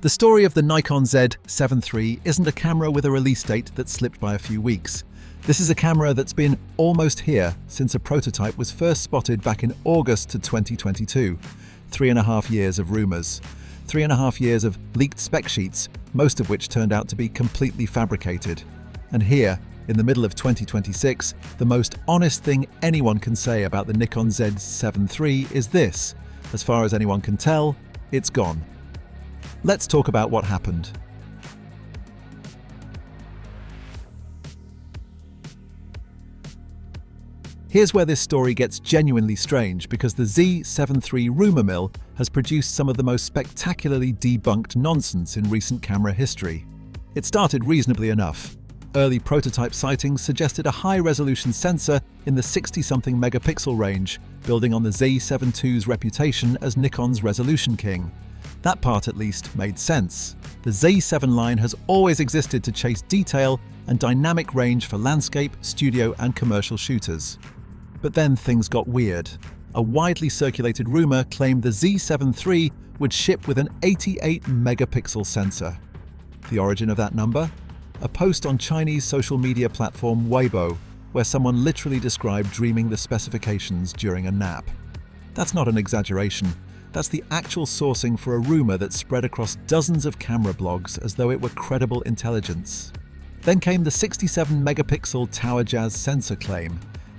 The story of the Nikon Z7 III isn't a camera with a release date that slipped by a few weeks. This is a camera that's been almost here since a prototype was first spotted back in August 2022. 3.5 years of rumours. 3.5 years of leaked spec sheets, most of which turned out to be completely fabricated. And here, in the middle of 2026, the most honest thing anyone can say about the Nikon Z7 III is this: as far as anyone can tell, it's gone. Let's talk about what happened. Here's where this story gets genuinely strange, because the Z7 III rumour mill has produced some of the most spectacularly debunked nonsense in recent camera history. It started reasonably enough. Early prototype sightings suggested a high-resolution sensor in the 60-something megapixel range, building on the Z7 II's reputation as Nikon's resolution king. That part at least made sense. The Z7 line has always existed to chase detail and dynamic range for landscape, studio and commercial shooters. But then things got weird. A widely circulated rumour claimed the Z7 III would ship with an 88 megapixel sensor. The origin of that number? A post on Chinese social media platform Weibo, where someone literally described dreaming the specifications during a nap. That's not an exaggeration. That's the actual sourcing for a rumour that spread across dozens of camera blogs as though it were credible intelligence. Then came the 67 megapixel TowerJazz sensor claim,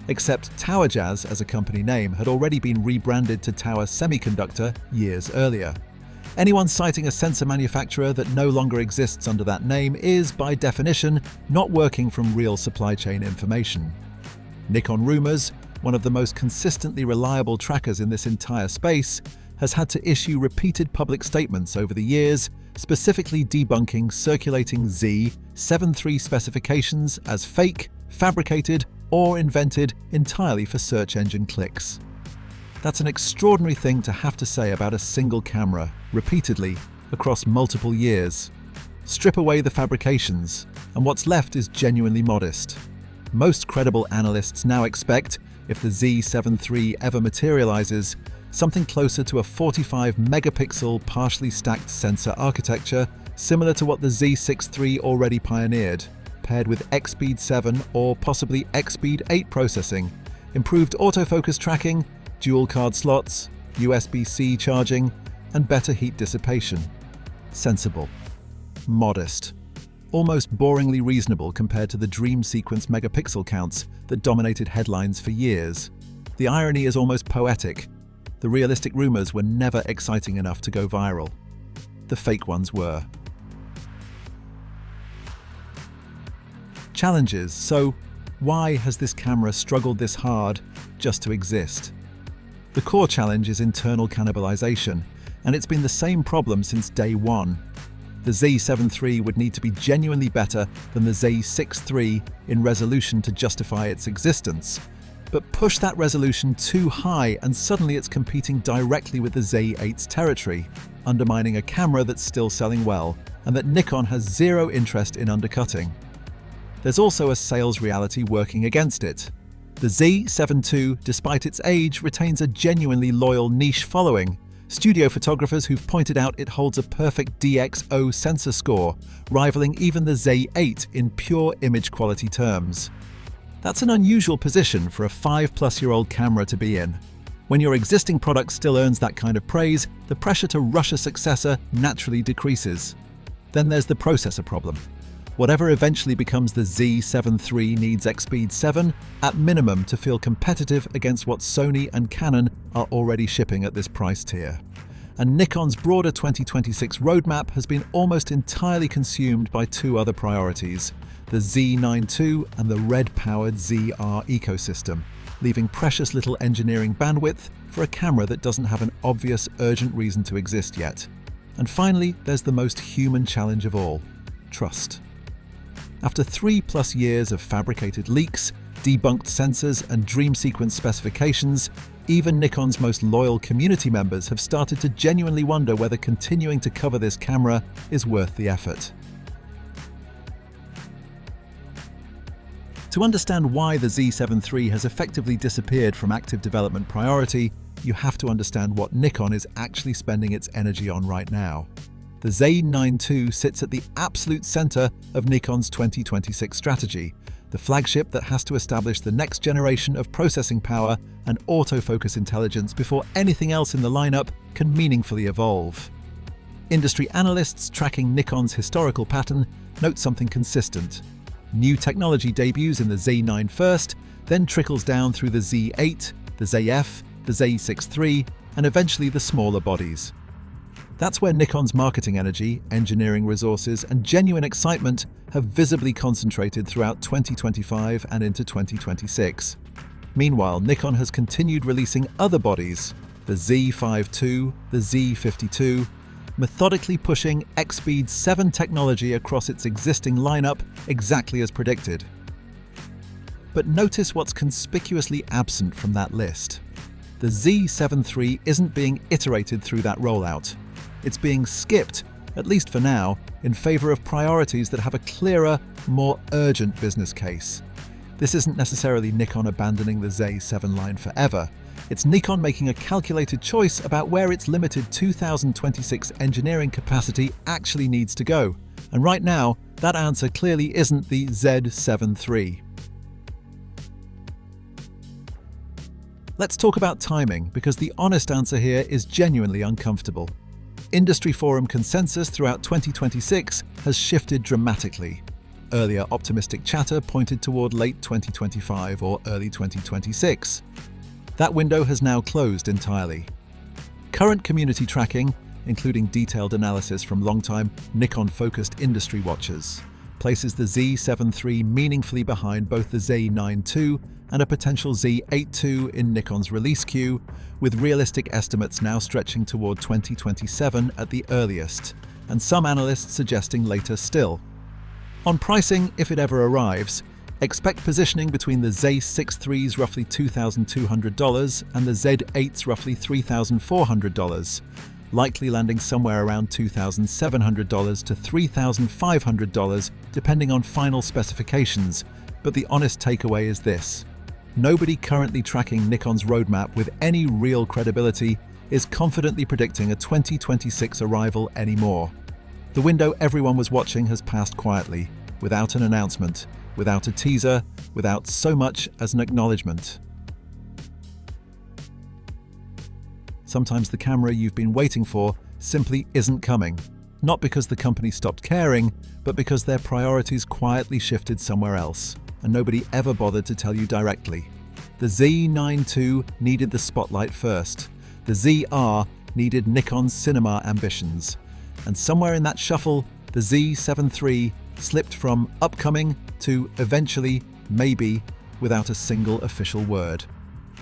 except TowerJazz as a company name had already been rebranded to Tower Semiconductor years earlier. Anyone citing a sensor manufacturer that no longer exists under that name is, by definition, not working from real supply chain information. Nikon Rumors, one of the most consistently reliable trackers in this entire space, has had to issue repeated public statements over the years, specifically debunking circulating Z7 III specifications as fake, fabricated, or invented entirely for search engine clicks. That's an extraordinary thing to have to say about a single camera, repeatedly, across multiple years. Strip away the fabrications, and what's left is genuinely modest. Most credible analysts now expect, if the Z7 III ever materializes, something closer to a 45 megapixel partially stacked sensor architecture, similar to what the Z6 III already pioneered, paired with X-Speed 7 or possibly X-Speed 8 processing, improved autofocus tracking, dual card slots, USB-C charging, and better heat dissipation. Sensible. Modest. Almost boringly reasonable compared to the dream sequence megapixel counts that dominated headlines for years. The irony is almost poetic. The realistic rumors were never exciting enough to go viral. The fake ones were. Challenges. So, why has this camera struggled this hard just to exist? The core challenge is internal cannibalization, and it's been the same problem since day one. The Z7 III would need to be genuinely better than the Z6 III in resolution to justify its existence. But push that resolution too high and suddenly it's competing directly with the Z8's territory, undermining a camera that's still selling well and that Nikon has zero interest in undercutting. There's also a sales reality working against it. The Z7 II, despite its age, retains a genuinely loyal niche following. Studio photographers who've pointed out it holds a perfect DxO sensor score, rivaling even the Z8 in pure image quality terms. That's an unusual position for a 5-plus-year-old camera to be in. When your existing product still earns that kind of praise, the pressure to rush a successor naturally decreases. Then there's the processor problem. Whatever eventually becomes the Z7 III needs X-Speed 7 at minimum to feel competitive against what Sony and Canon are already shipping at this price tier. And Nikon's broader 2026 roadmap has been almost entirely consumed by two other priorities: the Z9 II and the RED-powered ZR ecosystem, leaving precious little engineering bandwidth for a camera that doesn't have an obvious, urgent reason to exist yet. And finally, there's the most human challenge of all: trust. After 3+ years of fabricated leaks, debunked sensors and dream sequence specifications, even Nikon's most loyal community members have started to genuinely wonder whether continuing to cover this camera is worth the effort. To understand why the Z7 III has effectively disappeared from active development priority, you have to understand what Nikon is actually spending its energy on right now. The Z9 II sits at the absolute center of Nikon's 2026 strategy, the flagship that has to establish the next generation of processing power and autofocus intelligence before anything else in the lineup can meaningfully evolve. Industry analysts tracking Nikon's historical pattern note something consistent. New technology debuts in the Z9 first, then trickles down through the Z8, the ZF, the Z6 III, and eventually the smaller bodies. That's where Nikon's marketing energy, engineering resources, and genuine excitement have visibly concentrated throughout 2025 and into 2026. Meanwhile, Nikon has continued releasing other bodies, the Z5 II, the Z52, methodically pushing X-Speed 7 technology across its existing lineup exactly as predicted. But notice what's conspicuously absent from that list. The Z7 III isn't being iterated through that rollout. It's being skipped, at least for now, in favor of priorities that have a clearer, more urgent business case. This isn't necessarily Nikon abandoning the Z7 line forever. It's Nikon making a calculated choice about where its limited 2026 engineering capacity actually needs to go. And right now, that answer clearly isn't the Z7 III. Let's talk about timing, because the honest answer here is genuinely uncomfortable. Industry forum consensus throughout 2026 has shifted dramatically. Earlier optimistic chatter pointed toward late 2025 or early 2026. That window has now closed entirely. Current community tracking, including detailed analysis from longtime Nikon-focused industry watchers, places the Z7 III meaningfully behind both the Z9 II and a potential Z8 II in Nikon's release queue, with realistic estimates now stretching toward 2027 at the earliest, and some analysts suggesting later still. On pricing, if it ever arrives, expect positioning between the Z6 III's roughly $2,200 and the Z8's roughly $3,400, likely landing somewhere around $2,700 to $3,500 depending on final specifications, but the honest takeaway is this. Nobody currently tracking Nikon's roadmap with any real credibility is confidently predicting a 2026 arrival anymore. The window everyone was watching has passed quietly, without an announcement, without a teaser, without so much as an acknowledgement. Sometimes the camera you've been waiting for simply isn't coming, not because the company stopped caring, but because their priorities quietly shifted somewhere else, and nobody ever bothered to tell you directly. The Z9 II needed the spotlight first. The ZR needed Nikon's cinema ambitions. And somewhere in that shuffle, the Z7 III slipped from upcoming to eventually, maybe, without a single official word.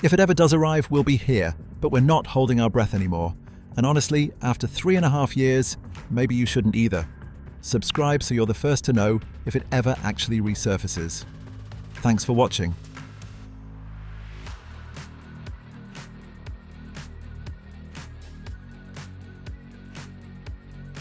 If it ever does arrive, we'll be here, but we're not holding our breath anymore. And honestly, after 3.5 years, maybe you shouldn't either. Subscribe so you're the first to know if it ever actually resurfaces. Thanks for watching.